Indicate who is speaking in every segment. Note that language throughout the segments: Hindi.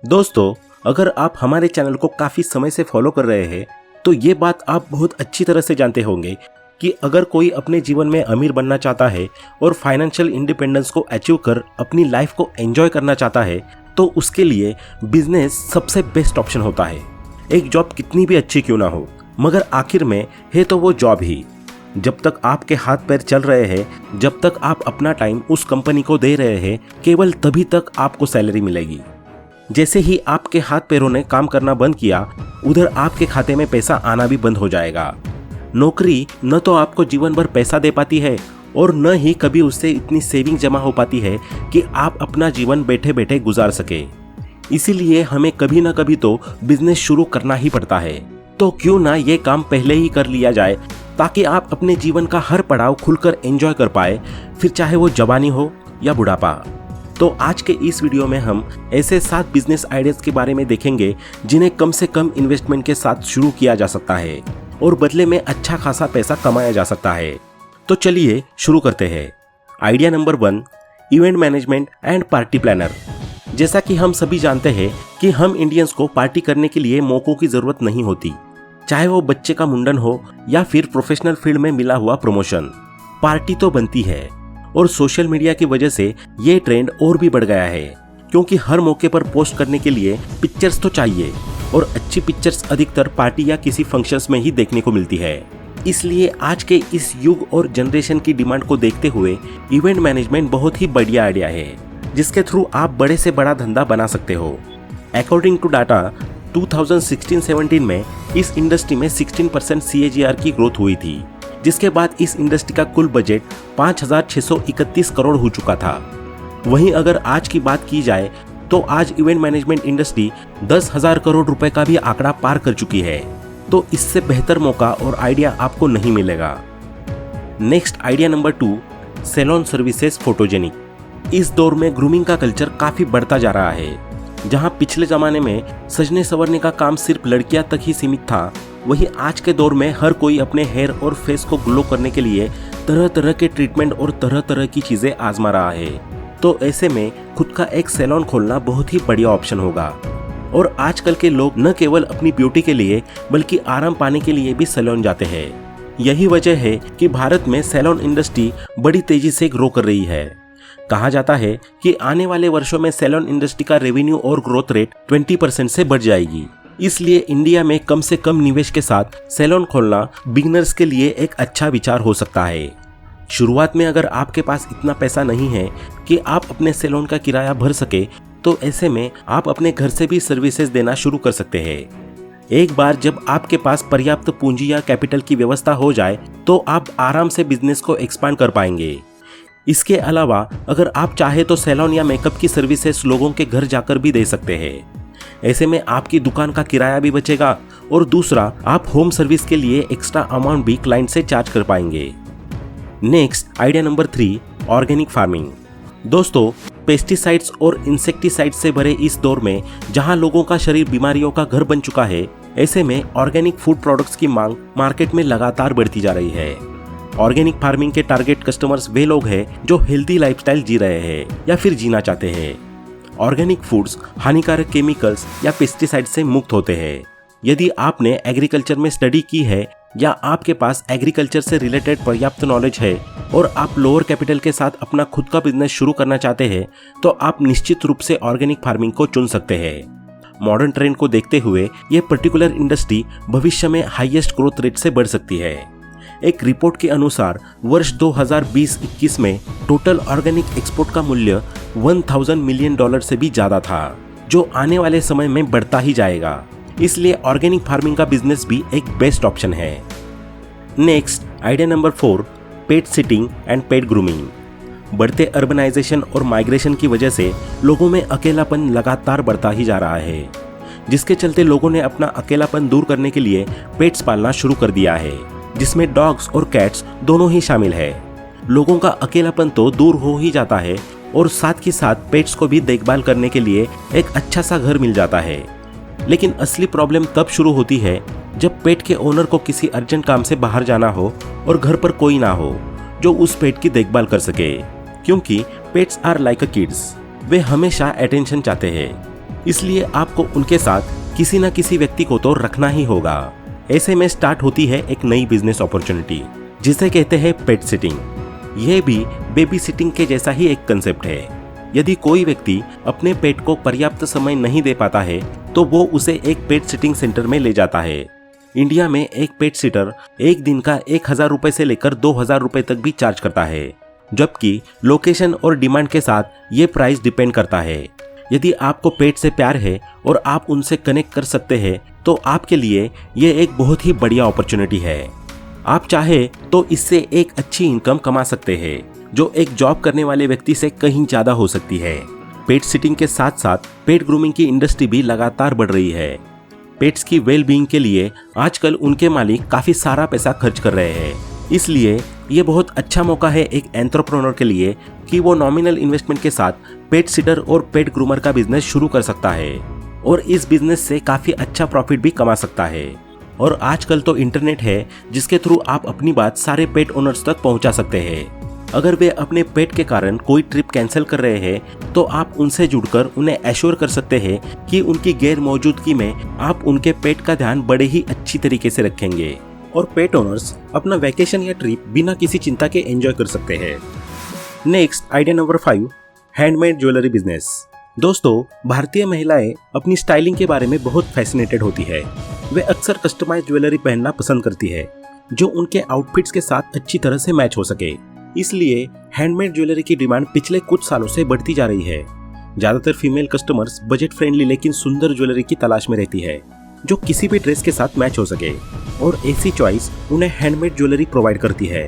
Speaker 1: दोस्तों, अगर आप हमारे चैनल को काफी समय से फॉलो कर रहे हैं तो ये बात आप बहुत अच्छी तरह से जानते होंगे कि अगर कोई अपने जीवन में अमीर बनना चाहता है और फाइनेंशियल इंडिपेंडेंस को अचीव कर अपनी लाइफ को एंजॉय करना चाहता है तो उसके लिए बिजनेस सबसे बेस्ट ऑप्शन होता है। एक जॉब कितनी भी अच्छी क्यों ना हो, मगर आखिर में है तो वो जॉब ही। जब तक आपके हाथ पैर चल रहे हैं, जब तक आप अपना टाइम उस कंपनी को दे रहे हैं, केवल तभी तक आपको सैलरी मिलेगी। जैसे ही आपके हाथ पैरों ने काम करना बंद किया, उधर आपके खाते में पैसा आना भी बंद हो जाएगा। नौकरी न तो आपको जीवन भर पैसा दे पाती है और न ही कभी उससे इतनी सेविंग जमा हो पाती है कि आप अपना जीवन बैठे बैठे गुजार सके। इसीलिए हमें कभी न कभी तो बिजनेस शुरू करना ही पड़ता है। तो क्यों ना ये काम पहले ही कर लिया जाए ताकि आप अपने जीवन का हर पड़ाव खुलकर एंजॉय कर पाए, फिर चाहे वो जवानी हो या बुढ़ापा। तो आज के इस वीडियो में हम ऐसे 7 बिजनेस आइडियाज के बारे में देखेंगे जिन्हें कम से कम इन्वेस्टमेंट के साथ शुरू किया जा सकता है और बदले में अच्छा खासा पैसा कमाया जा सकता है। तो चलिए शुरू करते हैं। Idea number 1, event management and party planner. जैसा कि हम सभी जानते हैं कि हम इंडियंस को पार्टी करने के लिए मौकों की जरूरत नहीं होती, चाहे वो बच्चे का मुंडन हो या फिर प्रोफेशनल फील्ड में मिला हुआ प्रमोशन। पार्टी तो बनती है और सोशल मीडिया की वजह से ये ट्रेंड और भी बढ़ गया है, क्योंकि हर मौके पर पोस्ट करने के लिए पिक्चर्स तो चाहिए और अच्छी पिक्चर्स अधिकतर पार्टी या किसी फंक्शंस में ही देखने को मिलती है। इसलिए आज के इस युग और जनरेशन की डिमांड को देखते हुए इवेंट मैनेजमेंट बहुत ही बढ़िया आइडिया है, जिसके थ्रू आप बड़े से बड़ा धंधा बना सकते हो। अकॉर्डिंग टू डाटा 2016-17 में इस इंडस्ट्री में 16% CAGR की ग्रोथ हुई थी, जिसके बाद इस इंडस्ट्री का कुल बजट 5,631 करोड़ हो चुका था। वहीं अगर आज की बात की जाए तो आज इवेंट मैनेजमेंट इंडस्ट्री 10,000 करोड़ रुपए का भी आंकड़ा पार कर चुकी है। तो इससे बेहतर मौका और आइडिया आपको नहीं मिलेगा। Next idea number 2, salon services photogenic. इस दौर में ग्रूमिंग का कल्चर काफी बढ़ता जा रहा है। जहां पिछले जमाने में सजने संवरने का काम सिर्फ लड़कियां तक ही सीमित था, वहीं आज के दौर में हर कोई अपने हेयर और फेस को ग्लो करने के लिए तरह तरह के ट्रीटमेंट और तरह तरह की चीजें आजमा रहा है। तो ऐसे में खुद का एक सैलून खोलना बहुत ही बढ़िया ऑप्शन होगा। और आजकल के लोग न केवल अपनी ब्यूटी के लिए बल्कि आराम पाने के लिए भी सैलून जाते हैं। यही वजह है कि भारत में सैलून इंडस्ट्री बड़ी तेजी से ग्रो कर रही है। कहा जाता है कि आने वाले वर्षों में सैलून इंडस्ट्री का रेवेन्यू और ग्रोथ रेट 20% से बढ़ जाएगी। इसलिए इंडिया में कम से कम निवेश के साथ सैलून खोलना बिगिनर्स के लिए एक अच्छा विचार हो सकता है। शुरुआत में अगर आपके पास इतना पैसा नहीं है कि आप अपने सैलून का किराया भर सके, तो ऐसे में आप अपने घर से भी सर्विसेज देना शुरू कर सकते हैं। एक बार जब आपके पास पर्याप्त पूंजी या कैपिटल की व्यवस्था हो जाए तो आप आराम से बिजनेस को एक्सपांड कर पाएंगे। इसके अलावा अगर आप चाहे तो सैलून या मेकअप की सर्विसेज लोगों के घर जाकर भी दे सकते हैं। ऐसे में आपकी दुकान का किराया भी बचेगा और दूसरा, आप होम सर्विस के लिए एक्स्ट्रा अमाउंट भी क्लाइंट से चार्ज कर पाएंगे। Next idea number 3, organic farming. दोस्तों, पेस्टिसाइड्स और इंसेक्टिसाइड्स से भरे इस दौर में जहां लोगों का शरीर बीमारियों का घर बन चुका है, ऐसे में ऑर्गेनिक फूड प्रोडक्ट्स की मांग मार्केट में लगातार बढ़ती जा रही है। ऑर्गेनिक फार्मिंग के टारगेट कस्टमर्स वे लोग हैं जो हेल्दी लाइफस्टाइल जी रहे हैं या फिर जीना चाहते हैं। ऑर्गेनिक फूड्स हानिकारक केमिकल्स या पेस्टिसाइड से मुक्त होते हैं। यदि आपने एग्रीकल्चर में स्टडी की है या आपके पास एग्रीकल्चर से रिलेटेड पर्याप्त नॉलेज है और आप लोअर कैपिटल के साथ अपना खुद का बिजनेस शुरू करना चाहते हैं, तो आप निश्चित रूप से ऑर्गेनिक फार्मिंग को चुन सकते हैं। मॉडर्न ट्रेंड को देखते हुए ये पर्टिकुलर इंडस्ट्री भविष्य में हाईएस्ट ग्रोथ रेट से बढ़ सकती है। एक रिपोर्ट के अनुसार वर्ष 2020-21 में टोटल ऑर्गेनिक एक्सपोर्ट का मूल्य $1,000 मिलियन से भी ज्यादा था, जो आने वाले समय में बढ़ता ही जाएगा। इसलिए ऑर्गेनिक फार्मिंग का बिजनेस भी एक बेस्ट ऑप्शन है। Next idea number 4, pet sitting and pet grooming. बढ़ते अर्बनाइजेशन और माइग्रेशन की वजह से लोगों में अकेलापन लगातार बढ़ता ही जा रहा है, जिसके चलते लोगों ने अपना अकेलापन दूर करने के लिए पेट्स पालना शुरू कर दिया है, जिसमें डॉग्स और कैट्स दोनों ही शामिल है। लोगों का अकेलापन तो दूर हो ही जाता है और साथ ही साथ पेट्स को भी देखभाल करने के लिए एक अच्छा सा घर मिल जाता है। लेकिन असली प्रॉब्लम तब शुरू होती है जब पेट के ओनर को किसी अर्जेंट काम से बाहर जाना हो और घर पर कोई ना हो जो उस पेट की देखभाल कर सके, क्योंकि pets are like a kids. वे हमेशा अटेंशन चाहते हैं। इसलिए आपको उनके साथ किसी न किसी व्यक्ति को तो रखना ही होगा। ऐसे में स्टार्ट होती है एक नई बिजनेस अपॉर्चुनिटी जिसे कहते हैं पेट सिटिंग। यह भी बेबी सिटिंग के जैसा ही एक कंसेप्ट है। यदि कोई व्यक्ति अपने पेट को पर्याप्त समय नहीं दे पाता है तो वो उसे एक पेट सिटिंग सेंटर में ले जाता है। इंडिया में एक पेट सिटर एक दिन का 1000 रुपए से लेकर 2000 रुपए तक भी चार्ज करता है, जबकि लोकेशन और डिमांड के साथ ये प्राइस डिपेंड करता है। यदि आपको पेट से प्यार है और आप उनसे कनेक्ट कर सकते हैं तो आपके लिए ये एक बहुत ही बढ़िया अपॉर्चुनिटी है। आप चाहे तो इससे एक अच्छी इनकम कमा सकते हैं जो एक जॉब करने वाले व्यक्ति से कहीं ज्यादा हो सकती है। पेट सिटिंग के साथ साथ पेट ग्रूमिंग की इंडस्ट्री भी लगातार बढ़ रही है। पेट्स की वेल बीइंग के लिए आजकल उनके मालिक काफी सारा पैसा खर्च कर रहे हैं, इसलिए ये बहुत अच्छा मौका है एक एंटरप्रेन्योर के लिए कि वो नॉमिनल इन्वेस्टमेंट के साथ पेट सिटर और पेट ग्रूमर का बिजनेस शुरू कर सकता है और इस बिजनेस से काफी अच्छा प्रॉफिट भी कमा सकता है। और आजकल तो इंटरनेट है जिसके थ्रू आप अपनी बात सारे पेट ओनर्स तक पहुंचा सकते हैं। अगर वे अपने पेट के कारण कोई ट्रिप कैंसिल कर रहे हैं तो आप उनसे जुड़कर उन्हें एश्योर कर सकते हैं कि उनकी गैर मौजूदगी में आप उनके पेट का ध्यान बड़े ही अच्छी तरीके से रखेंगे और पेट ओनर्स अपना वैकेशन या ट्रिप बिना किसी चिंता के एंजॉय कर सकते हैं। Next idea number 5, handmade jewellery business. दोस्तों, भारतीय महिलाएं अपनी स्टाइलिंग के बारे में बहुत फैसिनेटेड होती है। वे अक्सर कस्टमाइज्ड ज्वेलरी पहनना पसंद करती है जो उनके आउटफिट्स के साथ अच्छी तरह से मैच हो सके। इसलिए हैंडमेड ज्वेलरी की डिमांड पिछले कुछ सालों से बढ़ती जा रही है। ज्यादातर फीमेल कस्टमर्स बजट फ्रेंडली लेकिन सुंदर ज्वेलरी की तलाश में रहती है जो किसी भी ड्रेस के साथ मैच हो सके और ऐसी चॉइस उन्हें हैंडमेड ज्वेलरी प्रोवाइड करती है।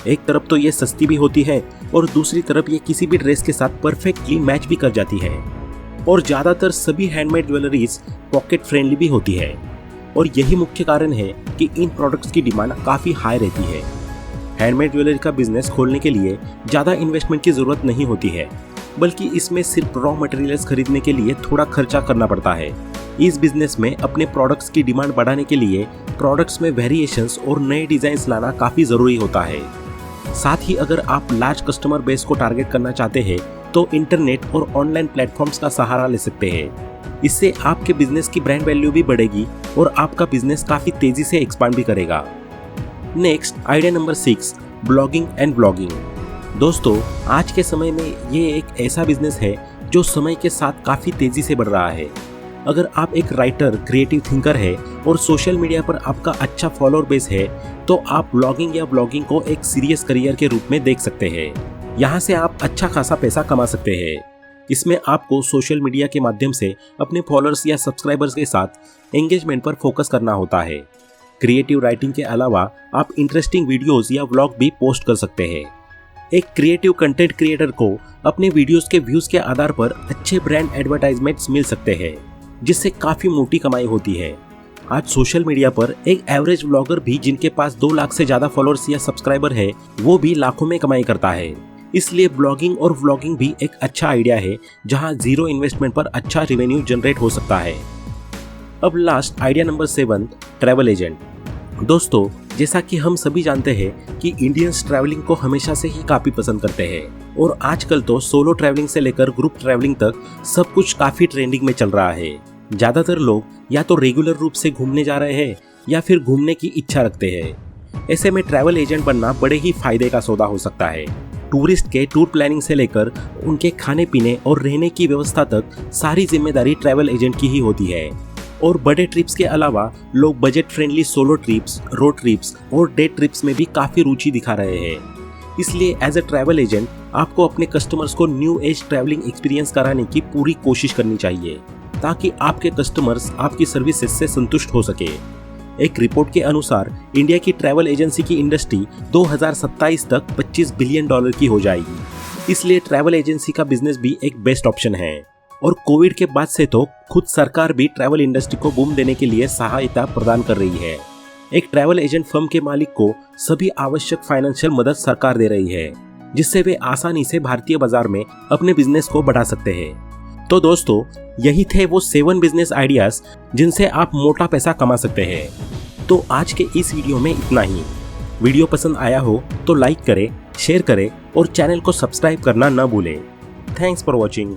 Speaker 1: एक तरफ तो ये सस्ती भी होती है और दूसरी तरफ ये किसी भी ड्रेस के साथ परफेक्टली मैच भी कर जाती है। और ज्यादातर सभी हैंडमेड ज्वेलरीज पॉकेट फ्रेंडली भी होती है और यही मुख्य कारण है कि इन प्रोडक्ट्स की डिमांड काफी हाई रहती है। हैंडमेड ज्वेलरी का बिजनेस खोलने के लिए ज़्यादा इन्वेस्टमेंट की ज़रूरत नहीं होती है, बल्कि इसमें सिर्फ रॉ मटेरियल्स खरीदने के लिए थोड़ा खर्चा करना पड़ता है। इस बिजनेस में अपने प्रोडक्ट्स की डिमांड बढ़ाने के लिए प्रोडक्ट्स में वेरिएशंस और नए डिजाइन्स लाना काफ़ी ज़रूरी होता है। साथ ही अगर आप लार्ज कस्टमर बेस को टारगेट करना चाहते हैं तो इंटरनेट और ऑनलाइन प्लेटफॉर्म्स का सहारा ले सकते हैं। इससे आपके बिजनेस की ब्रांड वैल्यू भी बढ़ेगी और आपका बिजनेस काफ़ी तेज़ी से एक्सपांड भी करेगा। Next idea number 6, blogging and vlogging. दोस्तों, आज के समय में ये एक ऐसा बिजनेस है जो समय के साथ काफ़ी तेज़ी से बढ़ रहा है। अगर आप एक राइटर, क्रिएटिव थिंकर है और सोशल मीडिया पर आपका अच्छा फॉलोअर बेस है तो आप ब्लॉगिंग या व्लॉगिंग को एक सीरियस करियर के रूप में देख सकते हैं। यहाँ से आप अच्छा खासा पैसा कमा सकते हैं। इसमें आपको सोशल मीडिया के माध्यम से अपने फॉलोअर्स या सब्सक्राइबर्स के साथ एंगेजमेंट पर फोकस करना होता है। क्रिएटिव राइटिंग के अलावा आप इंटरेस्टिंग वीडियोस या व्लॉग भी पोस्ट कर सकते हैं। एक क्रिएटिव कंटेंट क्रिएटर को अपने वीडियोस के व्यूज के आधार पर अच्छे ब्रांड एडवर्टाइजमेंट्स मिल सकते हैं, जिससे काफी मोटी कमाई होती है। आज सोशल मीडिया पर एक एवरेज व्लॉगर भी जिनके पास 2 लाख से ज्यादा फॉलोअर्स या सब्सक्राइबर है वो भी लाखों में कमाई करता है। इसलिए ब्लॉगिंग और व्लॉगिंग भी एक अच्छा आइडिया है जहां जीरो इन्वेस्टमेंट पर अच्छा रेवेन्यू जनरेट हो सकता है। अब last idea number 7, travel agent. दोस्तों, जैसा कि हम सभी जानते हैं कि इंडियंस ट्रैवलिंग को हमेशा से ही काफ़ी पसंद करते हैं और आजकल तो सोलो ट्रैवलिंग से लेकर ग्रुप ट्रैवलिंग तक सब कुछ काफ़ी ट्रेंडिंग में चल रहा है। ज़्यादातर लोग या तो रेगुलर रूप से घूमने जा रहे हैं या फिर घूमने की इच्छा रखते हैं। ऐसे में ट्रैवल एजेंट बनना बड़े ही फायदे का सौदा हो सकता है। टूरिस्ट के टूर प्लानिंग से लेकर उनके खाने पीने और रहने की व्यवस्था तक सारी जिम्मेदारी ट्रैवल एजेंट की ही होती है। और बड़े ट्रिप्स के अलावा लोग budget friendly solo trips, road trips और डे ट्रिप्स में भी काफ़ी रुचि दिखा रहे हैं। इसलिए एज अ ट्रैवल एजेंट आपको अपने कस्टमर्स को न्यू एज ट्रैवलिंग एक्सपीरियंस कराने की पूरी कोशिश करनी चाहिए ताकि आपके कस्टमर्स आपकी सर्विसेज से संतुष्ट हो सके। एक रिपोर्ट के अनुसार इंडिया की ट्रैवल एजेंसी की इंडस्ट्री 2027 तक $25 बिलियन की हो जाएगी। इसलिए ट्रैवल एजेंसी का बिजनेस भी एक बेस्ट ऑप्शन है। और कोविड के बाद से तो खुद सरकार भी ट्रैवल इंडस्ट्री को बूम देने के लिए सहायता प्रदान कर रही है। एक ट्रैवल एजेंट फर्म के मालिक को सभी आवश्यक फाइनेंशियल मदद सरकार दे रही है, जिससे वे आसानी से भारतीय बाजार में अपने बिजनेस को बढ़ा सकते हैं। तो दोस्तों, यही थे वो 7 बिजनेस आइडियाज जिनसे आप मोटा पैसा कमा सकते हैं। तो आज के इस वीडियो में इतना ही। वीडियो पसंद आया हो तो लाइक करें, शेयर करें और चैनल को सब्सक्राइब करना न भूलें। Thanks for watching.